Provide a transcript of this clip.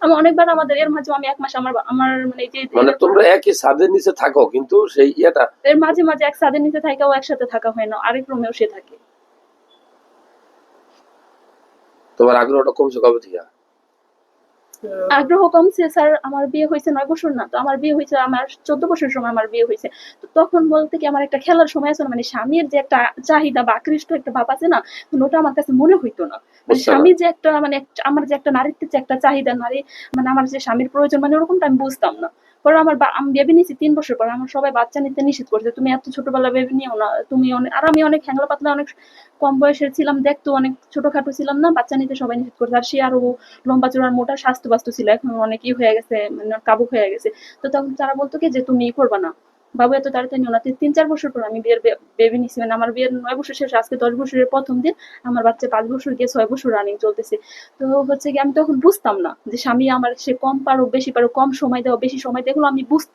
আমি অনেকবার আমাদের এর মাঝে আমি ১ মাস আমার আমার মানে এই যে মানে তোমরা একই ছাদের নিচে থাকো, কিন্তু সেই ইয়েটা এর মাঝে মাঝে এক ছাদের নিচে থাকাও একসাথে থাকা হয় না, আরেক রুমেও সে থাকে। তোমার আগ্রহটা কমছে কবে থেকে? আগ্রহ কমছে স্যার, আমার বিয়ে হয়েছে ৯ বছর না তো, আমার বিয়ে হয়েছে আমার ১৪ বছরের সময় আমার বিয়ে হয়েছে। তো তখন বলতে কি আমার একটা খেলার সময় আছে না, মানে স্বামীর যে একটা চাহিদা বা আকৃষ্ট একটা ভাব আছে না, ওটা আমার কাছে মনে হইতো না। মানে বুঝছে না? স্বামীর যে একটা মানে আমার যে একটা নারীত্বের যে একটা চাহিদা, নারী মানে আমার যে স্বামীর প্রয়োজন মানে ওরকমটা আমি বুঝতাম না। পরে আমার আমি বেবি নিয়েছি ৩ বছর পর, আমার সবাই বাচ্চা নিতে নিষেধ করছে, তুমি এত ছোটবেলা বেবি নিও না, তুমি অনেক, আর আমি অনেক হ্যাংলা পাতলা, অনেক কম বয়সের ছিলাম, দেখতো অনেক ছোটখাটো ছিলাম না, বাচ্চা নিতে সবাই নিষেধ করছে। আর সে আরো লম্বা চূড়ার মোটা স্বাস্থ্য ছিল, এখন অনেকই হয়ে গেছে, মানে কাবুক হয়ে গেছে। তো তখন তারা বলতো কি যে তুমি করবা না, বাবু এত তাড়াতাড়ি নিও না। ৩-৪ বছর পর আমি বিয়ের বেবি নিছি, মানে আমার বিয়ের ৯ বছর শেষ, আজকে ১০ বছরের প্রথম দিন, আমার বাচ্চা ৫ বছর গিয়ে ৬ বছর রানিং চলতেছে। তো হচ্ছে কি আমি তখন বুঝতাম না যে স্বামী আমার সে কম পারুক বেশি পারুক, কম সময় দেওয়া বেশি সময় দেওয়া, এগুলো আমি বুঝতে